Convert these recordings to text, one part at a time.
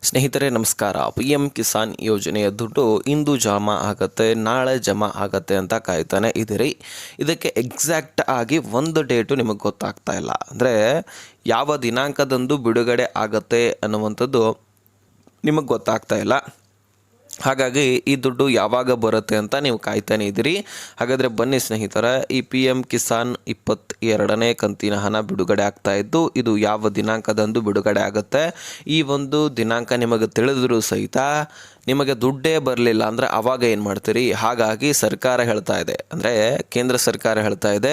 ಸ್ನೇಹಿತರೆ ನಮಸ್ಕಾರ. P M Kisan ಯೋಜನೆಯ ದುಡ್ಡು ಇಂದು ಜಮಾ ಆಗುತ್ತೆ, ನಾಳೆ ಜಮಾ ಆಗುತ್ತೆ ಅಂತ ಕಾಯ್ತಾನೆ ಇದ್ದೀರಿ. ಇದಕ್ಕೆ ಎಕ್ಸಾಕ್ಟ್ ಆಗಿ ಒಂದು ಡೇಟು ನಿಮಗೆ ಗೊತ್ತಾಗ್ತಾ ಇಲ್ಲ. ಅಂದರೆ ಯಾವ ದಿನಾಂಕದಂದು ಬಿಡುಗಡೆ ಆಗುತ್ತೆ ಅನ್ನುವಂಥದ್ದು ನಿಮಗೆ ಗೊತ್ತಾಗ್ತಾ ಇಲ್ಲ. ಹಾಗಾಗಿ ಈ ದುಡ್ಡು ಯಾವಾಗ ಬರುತ್ತೆ ಅಂತ ನೀವು ಕಾಯ್ತಾನೆ ಇದ್ದೀರಿ. ಹಾಗಾದರೆ ಬನ್ನಿ ಸ್ನೇಹಿತರ, ಈ ಪಿ ಎಂ ಕಿಸಾನ್ 22ನೇ ಕಂತಿನ ಹಣ ಬಿಡುಗಡೆ ಆಗ್ತಾ ಇದ್ದು ಇದು ಯಾವ ದಿನಾಂಕದಂದು ಬಿಡುಗಡೆ ಆಗುತ್ತೆ. ಈ ಒಂದು ದಿನಾಂಕ ನಿಮಗೆ ತಿಳಿದರೂ ಸಹಿತ ನಿಮಗೆ ದುಡ್ಡೇ ಬರಲಿಲ್ಲ ಅಂದರೆ ಆವಾಗ ಏನು ಮಾಡ್ತೀರಿ? ಹಾಗಾಗಿ ಸರ್ಕಾರ ಹೇಳ್ತಾ ಇದೆ, ಅಂದರೆ ಕೇಂದ್ರ ಸರ್ಕಾರ ಹೇಳ್ತಾ ಇದೆ,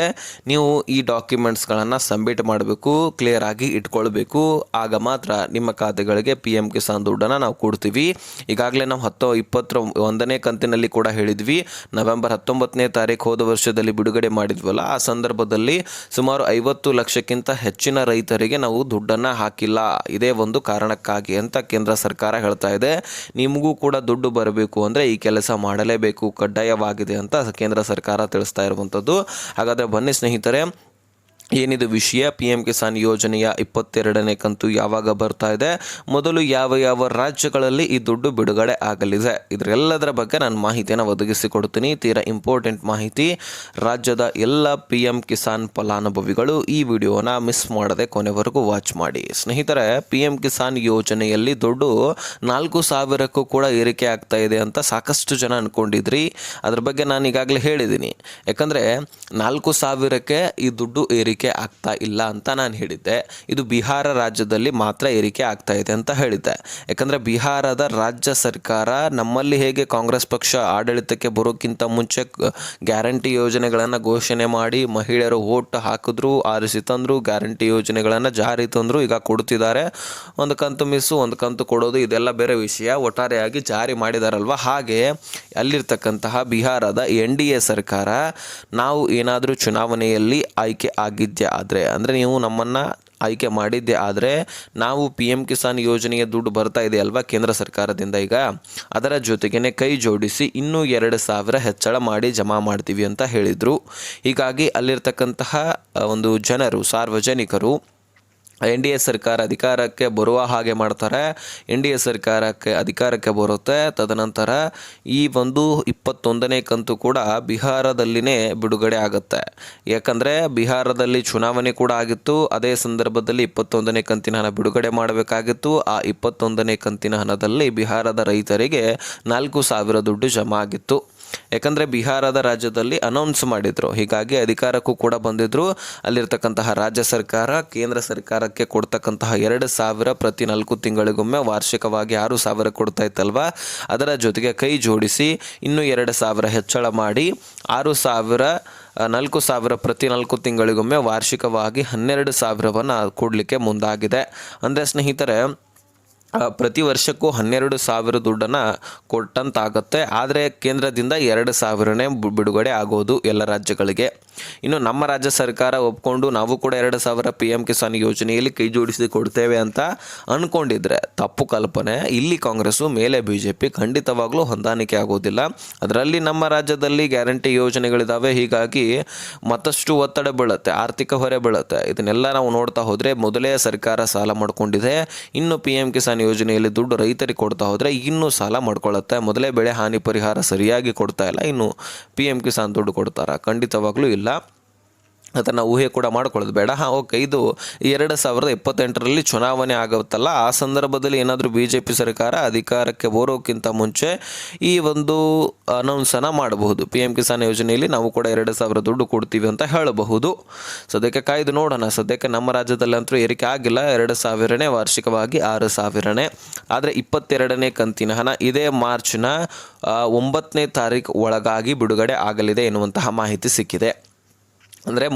ನೀವು ಈ ಡಾಕ್ಯುಮೆಂಟ್ಸ್ಗಳನ್ನು ಸಬ್ಮಿಟ್ ಮಾಡಬೇಕು, ಕ್ಲಿಯರ್ ಆಗಿ ಇಟ್ಕೊಳ್ಬೇಕು. ಆಗ ಮಾತ್ರ ನಿಮ್ಮ ಖಾತೆಗಳಿಗೆ ಪಿ ಎಂ ಕಿಸಾನ್ ದುಡ್ಡನ್ನು ನಾವು ಕೊಡ್ತೀವಿ. ಈಗಾಗಲೇ ನಾವು 21ನೇ ಕಂತಿನಲ್ಲಿ ಕೂಡ ಹೇಳಿದ್ವಿ. ನವೆಂಬರ್ 19ನೇ ತಾರೀಕು ಹೋದ ವರ್ಷದಲ್ಲಿ ಬಿಡುಗಡೆ ಮಾಡಿದ್ವಲ್ಲ, ಆ ಸಂದರ್ಭದಲ್ಲಿ ಸುಮಾರು 50 ಲಕ್ಷಕ್ಕಿಂತ ಹೆಚ್ಚಿನ ರೈತರಿಗೆ ನಾವು ದುಡ್ಡನ್ನು ಹಾಕಿಲ್ಲ. ಇದೇ ಒಂದು ಕಾರಣಕ್ಕಾಗಿ ಅಂತ ಕೇಂದ್ರ ಸರ್ಕಾರ ಹೇಳ್ತಾ ಇದೆ. ನಿಮಗೂ ಕೂಡ ದುಡ್ಡು ಬರಬೇಕು ಅಂದರೆ ಈ ಕೆಲಸ ಮಾಡಲೇಬೇಕು, ಕಡ್ಡಾಯವಾಗಿದೆ ಅಂತ ಕೇಂದ್ರ ಸರ್ಕಾರ ತಿಳಿಸ್ತಾ ಇರುವಂಥದ್ದು. ಹಾಗಾದರೆ ಬನ್ನಿ ಸ್ನೇಹಿತರೆ, ಏನಿದು ವಿಷಯ, ಪಿ ಎಂ ಕಿಸಾನ್ ಯೋಜನೆಯ 22ನೇ ಕಂತು ಯಾವಾಗ ಬರ್ತಾ ಇದೆ, ಮೊದಲು ಯಾವ ಯಾವ ರಾಜ್ಯಗಳಲ್ಲಿ ಈ ದುಡ್ಡು ಬಿಡುಗಡೆ ಆಗಲಿದೆ, ಇದರೆಲ್ಲದರ ಬಗ್ಗೆ ನಾನು ಮಾಹಿತಿಯನ್ನು ಒದಗಿಸಿಕೊಡ್ತೀನಿ. ತೀರಾ ಇಂಪಾರ್ಟೆಂಟ್ ಮಾಹಿತಿ. ರಾಜ್ಯದ ಎಲ್ಲ ಪಿ ಎಂ ಕಿಸಾನ್ ಫಲಾನುಭವಿಗಳು ಈ ವಿಡಿಯೋನ ಮಿಸ್ ಮಾಡದೆ ಕೊನೆವರೆಗೂ ವಾಚ್ ಮಾಡಿ. ಸ್ನೇಹಿತರೆ, ಪಿ ಎಂ ಕಿಸಾನ್ ಯೋಜನೆಯಲ್ಲಿ ದುಡ್ಡು 4,000ಕ್ಕೂ ಕೂಡ ಏರಿಕೆ ಆಗ್ತಾ ಇದೆ ಅಂತ ಸಾಕಷ್ಟು ಜನ ಅಂದ್ಕೊಂಡಿದ್ರಿ. ಅದ್ರ ಬಗ್ಗೆ ನಾನು ಈಗಾಗಲೇ ಹೇಳಿದ್ದೀನಿ. ಯಾಕಂದರೆ 4,000ಕ್ಕೆ ಈ ದುಡ್ಡು ಏರಿಕೆ ಆಗ್ತಾ ಇಲ್ಲ ಅಂತ ನಾನು ಹೇಳಿದ್ದೆ. ಇದು ಬಿಹಾರ ರಾಜ್ಯದಲ್ಲಿ ಮಾತ್ರ ಏರಿಕೆ ಆಗ್ತಾ ಇದೆ ಅಂತ ಹೇಳಿದ್ದೆ. ಯಾಕಂದರೆ ಬಿಹಾರದ ರಾಜ್ಯ ಸರ್ಕಾರ ನಮ್ಮಲ್ಲಿ ಹೇಗೆ ಕಾಂಗ್ರೆಸ್ ಪಕ್ಷ ಆಡಳಿತಕ್ಕೆ ಬರೋಕ್ಕಿಂತ ಮುಂಚೆ ಗ್ಯಾರಂಟಿ ಯೋಜನೆಗಳನ್ನು ಘೋಷಣೆ ಮಾಡಿ ಮಹಿಳೆಯರು ವೋಟ್ ಹಾಕಿದ್ರು, ಆರಿಸಿ ತಂದರು, ಗ್ಯಾರಂಟಿ ಯೋಜನೆಗಳನ್ನು ಜಾರಿ ತಂದರು, ಈಗ ಕೊಡ್ತಿದ್ದಾರೆ. ಒಂದು ಕಂತು ಮಿಸ್ಸು, ಒಂದು ಕಂತು ಕೊಡೋದು, ಇದೆಲ್ಲ ಬೇರೆ ವಿಷಯ. ಒಟ್ಟಾರೆಯಾಗಿ ಜಾರಿ ಮಾಡಿದಾರಲ್ವ. ಹಾಗೆ ಅಲ್ಲಿರ್ತಕ್ಕಂತಹ ಬಿಹಾರದ NDA ಸರ್ಕಾರ, ನಾವು ಏನಾದರೂ ಚುನಾವಣೆಯಲ್ಲಿ ಆಯ್ಕೆ ಆಗಿದ್ದೆ ಆದರೆ, ಅಂದರೆ ನೀವು ನಮ್ಮನ್ನು ಆಯ್ಕೆ ಮಾಡಿದ್ದೆ ಆದರೆ ನಾವು ಪಿ ಎಂ ಕಿಸಾನ್ ಯೋಜನೆಯ ದುಡ್ಡು ಬರ್ತಾ ಇದೆ ಅಲ್ವಾ ಕೇಂದ್ರ ಸರ್ಕಾರದಿಂದ, ಈಗ ಅದರ ಜೊತೆಗೇ ಕೈ ಜೋಡಿಸಿ ಇನ್ನೂ 2,000 ಹೆಚ್ಚಳ ಮಾಡಿ ಜಮಾ ಮಾಡ್ತೀವಿ ಅಂತ ಹೇಳಿದರು. ಹೀಗಾಗಿ ಅಲ್ಲಿರ್ತಕ್ಕಂತಹ ಒಂದು ಜನರು, ಸಾರ್ವಜನಿಕರು NDA ಸರ್ಕಾರ ಅಧಿಕಾರಕ್ಕೆ ಬರುವ ಹಾಗೆ ಮಾಡ್ತಾರೆ. NDA ಸರ್ಕಾರಕ್ಕೆ ಅಧಿಕಾರಕ್ಕೆ ಬರುತ್ತೆ. ತದನಂತರ ಈ ಒಂದು 21ನೇ ಕಂತು ಕೂಡ ಬಿಹಾರದಲ್ಲಿನೇ ಬಿಡುಗಡೆ ಆಗುತ್ತೆ. ಯಾಕಂದರೆ ಬಿಹಾರದಲ್ಲಿ ಚುನಾವಣೆ ಕೂಡ ಆಗಿತ್ತು. ಅದೇ ಸಂದರ್ಭದಲ್ಲಿ 21ನೇ ಕಂತಿನ ಹಣ ಬಿಡುಗಡೆ ಮಾಡಬೇಕಾಗಿತ್ತು. ಆ 21ನೇ ಕಂತಿನ ಹಣದಲ್ಲಿ ಬಿಹಾರದ ರೈತರಿಗೆ 4,000 ದುಡ್ಡು ಜಮಾ ಆಗಿತ್ತು. ಯಾಕಂದರೆ ಬಿಹಾರದ ರಾಜ್ಯದಲ್ಲಿ ಅನೌನ್ಸ್ ಮಾಡಿದರು. ಹೀಗಾಗಿ ಅಧಿಕಾರಕ್ಕೂ ಕೂಡ ಬಂದಿದ್ದರು. ಅಲ್ಲಿರ್ತಕ್ಕಂತಹ ರಾಜ್ಯ ಸರ್ಕಾರ ಕೇಂದ್ರ ಸರ್ಕಾರಕ್ಕೆ ಕೊಡ್ತಕ್ಕಂತಹ 2,000 ಪ್ರತಿ 4 ತಿಂಗಳಿಗೊಮ್ಮೆ ವಾರ್ಷಿಕವಾಗಿ 6,000 ಕೊಡ್ತಾ ಇತ್ತಲ್ವ, ಅದರ ಜೊತೆಗೆ ಕೈ ಜೋಡಿಸಿ ಇನ್ನೂ 2,000 ಹೆಚ್ಚಳ ಮಾಡಿ 6,000 4,000 ಪ್ರತಿ 4 ತಿಂಗಳಿಗೊಮ್ಮೆ ವಾರ್ಷಿಕವಾಗಿ 12,000ವನ್ನು ಕೊಡಲಿಕ್ಕೆ ಮುಂದಾಗಿದೆ. ಅಂದರೆ ಸ್ನೇಹಿತರೆ, ಪ್ರತಿ ವರ್ಷಕ್ಕೂ 12,000 ದುಡ್ಡನ್ನು ಕೊಟ್ಟಂತಾಗುತ್ತೆ. ಆದರೆ ಕೇಂದ್ರದಿಂದ 2,000ನೇ ಬಿಡುಗಡೆ ಆಗೋದು ಎಲ್ಲ ರಾಜ್ಯಗಳಿಗೆ. ಇನ್ನು ನಮ್ಮ ರಾಜ್ಯ ಸರ್ಕಾರ ಒಪ್ಕೊಂಡು ನಾವು ಕೂಡ 2,000 ಪಿ ಎಂ ಕಿಸಾನ್ ಯೋಜನೆಯಲ್ಲಿ ಕೈ ಜೋಡಿಸಿ ಕೊಡ್ತೇವೆ ಅಂತ ಅಂದ್ಕೊಂಡಿದ್ರೆ ತಪ್ಪು ಕಲ್ಪನೆ. ಇಲ್ಲಿ ಕಾಂಗ್ರೆಸ್ಸು, ಮೇಲೆ BJP ಖಂಡಿತವಾಗ್ಲೂ ಹೊಂದಾಣಿಕೆ ಆಗೋದಿಲ್ಲ. ಅದರಲ್ಲಿ ನಮ್ಮ ರಾಜ್ಯದಲ್ಲಿ ಗ್ಯಾರಂಟಿ ಯೋಜನೆಗಳಿದ್ದಾವೆ. ಹೀಗಾಗಿ ಮತ್ತಷ್ಟು ಒತ್ತಡ ಬೀಳುತ್ತೆ, ಆರ್ಥಿಕ ಹೊರೆ ಬೀಳುತ್ತೆ. ಇದನ್ನೆಲ್ಲ ನಾವು ನೋಡ್ತಾ ಹೋದರೆ ಮೊದಲೇ ಸರ್ಕಾರ ಸಾಲ ಮಾಡ್ಕೊಂಡಿದೆ. ಇನ್ನು ಪಿ ಎಂ ಕಿಸಾನ್ ಯೋಜನೆಯಲ್ಲಿ ದುಡ್ಡು ರೈತರಿಗೆ ಕೊಡ್ತಾ ಹೋದರೆ ಇನ್ನೂ ಸಾಲ ಮಾಡ್ಕೊಳ್ಳುತ್ತೆ. ಮೊದಲೇ ಬೆಳೆ ಹಾನಿ ಪರಿಹಾರ ಸರಿಯಾಗಿ ಕೊಡ್ತಾ ಇಲ್ಲ, ಇನ್ನು ಪಿ ಎಂ ಕಿಸಾನ್ ದುಡ್ಡು ಕೊಡ್ತಾರಾ? ಖಂಡಿತವಾಗ್ಲೂ ಇಲ್ಲ. ಅದನ್ನು ಊಹೆ ಕೂಡ ಮಾಡ್ಕೊಳ್ಳೋದು ಬೇಡ. ಓಕೆ, ಇದು 2028ರಲ್ಲಿ ಚುನಾವಣೆ ಆಗುತ್ತಲ್ಲ, ಆ ಸಂದರ್ಭದಲ್ಲಿ ಏನಾದರೂ BJP ಸರ್ಕಾರ ಅಧಿಕಾರಕ್ಕೆ ಬರೋಕ್ಕಿಂತ ಮುಂಚೆ ಈ ಒಂದು ಅನೌನ್ಸನ್ನು ಮಾಡಬಹುದು. ಪಿ ಎಂ ಕಿಸಾನ್ ಯೋಜನೆಯಲ್ಲಿ ನಾವು ಕೂಡ 2,000 ದುಡ್ಡು ಕೊಡ್ತೀವಿ ಅಂತ ಹೇಳಬಹುದು. ಸದ್ಯಕ್ಕೆ ಕಾಯ್ದು ನೋಡೋಣ. ಸದ್ಯಕ್ಕೆ ನಮ್ಮ ರಾಜ್ಯದಲ್ಲಂತೂ ಏರಿಕೆ ಆಗಿಲ್ಲ. 2,000ನೇ ವಾರ್ಷಿಕವಾಗಿ 6,000ನೇ. ಆದರೆ 22ನೇ ಕಂತಿನ ಹಣ ಇದೇ ಮಾರ್ಚ್ನ 9ನೇ ತಾರೀಕು ಒಳಗಾಗಿ ಬಿಡುಗಡೆ ಆಗಲಿದೆ ಎನ್ನುವಂತಹ ಮಾಹಿತಿ ಸಿಕ್ಕಿದೆ. ಅಂದರೆ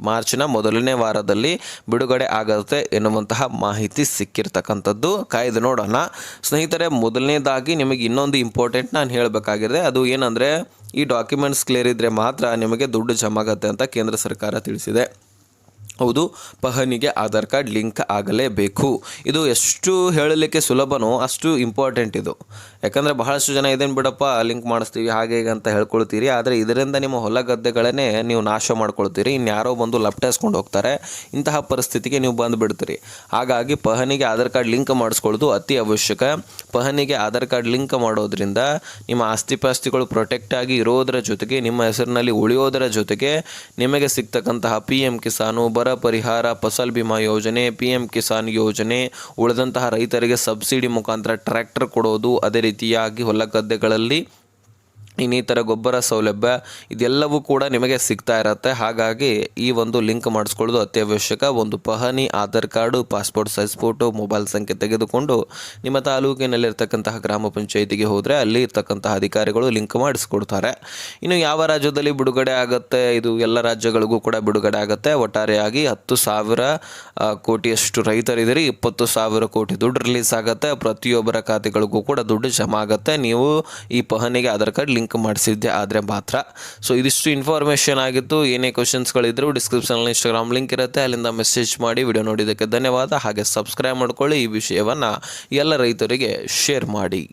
ಮಾರ್ಚ್ನ ಮೊದಲನೇ ವಾರದಲ್ಲಿ ಬಿಡುಗಡೆ ಆಗುತ್ತೆ ಎನ್ನುವಂತಹ ಮಾಹಿತಿ ಸಿಕ್ಕಿರ್ತಕ್ಕಂಥದ್ದು. ಕಾಯ್ದು ನೋಡೋಣ ಸ್ನೇಹಿತರೆ. ಮೊದಲನೇದಾಗಿ ನಿಮಗೆ ಇನ್ನೊಂದು ಇಂಪಾರ್ಟೆಂಟ್ ನಾನು ಹೇಳಬೇಕಾಗಿದೆ. ಅದು ಏನಂದರೆ, ಈ ಡಾಕ್ಯುಮೆಂಟ್ಸ್ ಕ್ಲಿಯರ್ ಇದ್ದರೆ ಮಾತ್ರ ನಿಮಗೆ ದುಡ್ಡು ಜಮಾ ಆಗುತ್ತೆ ಅಂತ ಕೇಂದ್ರ ಸರ್ಕಾರ ತಿಳಿಸಿದೆ. ಹೌದು, ಪಹಣಿಗೆ ಆಧಾರ್ ಕಾರ್ಡ್ ಲಿಂಕ್ ಆಗಲೇಬೇಕು. ಇದು ಎಷ್ಟು ಹೇಳಲಿಕ್ಕೆ ಸುಲಭನೋ ಅಷ್ಟು ಇಂಪಾರ್ಟೆಂಟ್ ಇದು. ಯಾಕಂದರೆ ಬಹಳಷ್ಟು ಜನ ಇದೇನು ಬಿಡಪ್ಪ ಲಿಂಕ್ ಮಾಡಿಸ್ತೀವಿ ಹಾಗೆ ಹೀಗೆ ಅಂತ ಹೇಳ್ಕೊಳ್ತೀರಿ, ಆದರೆ ಇದರಿಂದ ನಿಮ್ಮ ಹೊಲ ಗದ್ದೆಗಳನ್ನೇ ನೀವು ನಾಶ ಮಾಡ್ಕೊಳ್ತೀರಿ, ಇನ್ಯಾರೋ ಬಂದು ಲಪ್ಟಾಯಿಸ್ಕೊಂಡು ಹೋಗ್ತಾರೆ. ಇಂತಹ ಪರಿಸ್ಥಿತಿಗೆ ನೀವು ಬಂದುಬಿಡ್ತೀರಿ. ಹಾಗಾಗಿ ಪಹಣಿಗೆ ಆಧಾರ್ ಕಾರ್ಡ್ ಲಿಂಕ್ ಮಾಡಿಸ್ಕೊಳ್ಳೋದು ಅತಿ ಅವಶ್ಯಕ. ಪಹಣಿಗೆ ಆಧಾರ್ ಕಾರ್ಡ್ ಲಿಂಕ್ ಮಾಡೋದ್ರಿಂದ ನಿಮ್ಮ ಆಸ್ತಿ ಪಾಸ್ತಿಗಳು ಪ್ರೊಟೆಕ್ಟ್ ಆಗಿ ಇರೋದರ ಜೊತೆಗೆ ನಿಮ್ಮ ಹೆಸರಿನಲ್ಲಿ ಉಳಿಯೋದರ ಜೊತೆಗೆ ನಿಮಗೆ ಸಿಗ್ತಕ್ಕಂತಹ PM ಕಿಸಾನು, ಬರ ಪರಿಹಾರ, ಫಸಲ್ ಬಿಮಾ ಯೋಜನೆ, PM ಕಿಸಾನ್ ಯೋಜನೆ, ಉಳಿದಂತಹ ರೈತರಿಗೆ ಸಬ್ಸಿಡಿ ಮುಖಾಂತರ ಟ್ರ್ಯಾಕ್ಟರ್ ಕೊಡೋದು, ಅದೇ ರೀತಿಯಾಗಿ ಹೊಲ ಗದ್ದೆಗಳಲ್ಲಿ ಇನ್ನಿತರ ಗೊಬ್ಬರ ಸೌಲಭ್ಯ ಇದೆಲ್ಲವೂ ಕೂಡ ನಿಮಗೆ ಸಿಗ್ತಾ ಇರುತ್ತೆ. ಹಾಗಾಗಿ ಈ ಒಂದು ಲಿಂಕ್ ಮಾಡಿಸ್ಕೊಳ್ಳೋದು ಅತ್ಯವಶ್ಯಕ. ಒಂದು ಪಹಣಿ, Aadhaar card, passport size photo, mobile ಸಂಖ್ಯೆ ತೆಗೆದುಕೊಂಡು ನಿಮ್ಮ ತಾಲೂಕಿನಲ್ಲಿರ್ತಕ್ಕಂತಹ ಗ್ರಾಮ ಪಂಚಾಯಿತಿಗೆ ಹೋದರೆ ಅಲ್ಲಿ ಇರ್ತಕ್ಕಂತಹ ಅಧಿಕಾರಿಗಳು ಲಿಂಕ್ ಮಾಡಿಸ್ಕೊಡ್ತಾರೆ. ಇನ್ನು ಯಾವ ರಾಜ್ಯದಲ್ಲಿ ಬಿಡುಗಡೆ ಆಗುತ್ತೆ, ಇದು ಎಲ್ಲ ರಾಜ್ಯಗಳಿಗೂ ಕೂಡ ಬಿಡುಗಡೆ ಆಗುತ್ತೆ. ಒಟ್ಟಾರೆಯಾಗಿ 10,000 ಕೋಟಿಯಷ್ಟು ರೈತರಿದ್ದೀರಿ, 20,000 ಕೋಟಿ ದುಡ್ಡು ರಿಲೀಸ್ ಆಗುತ್ತೆ. ಪ್ರತಿಯೊಬ್ಬರ ಖಾತೆಗಳಿಗೂ ಕೂಡ ದುಡ್ಡು ಜಮಾ ಆಗುತ್ತೆ, ನೀವು ಈ ಪಹಣಿಗೆ ಆಧಾರ್ ಕಾರ್ಡ್ ಲಿಂಕ್ ಮಾಡಿಸಿದ್ದೆ ಆದರೆ ಮಾತ್ರ. ಸೊ ಇದಿಷ್ಟು ಇನ್ಫಾರ್ಮೇಷನ್ ಆಗಿತ್ತು. ಏನೇ ಕ್ವಶನ್ಸ್ಗಳಿದ್ರು ಡಿಸ್ಕ್ರಿಪ್ಷನಲ್ಲಿ ಇನ್ಸ್ಟಾಗ್ರಾಮ್ ಲಿಂಕ್ ಇರುತ್ತೆ, ಅಲ್ಲಿಂದ ಮೆಸೇಜ್ ಮಾಡಿ. ವಿಡಿಯೋ ನೋಡಿದ್ದಕ್ಕೆ ಧನ್ಯವಾದ. ಹಾಗೆ ಸಬ್ಸ್ಕ್ರೈಬ್ ಮಾಡ್ಕೊಳ್ಳಿ. ಈ ವಿಷಯವನ್ನು ಎಲ್ಲ ರೈತರಿಗೆ ಶೇರ್ ಮಾಡಿ.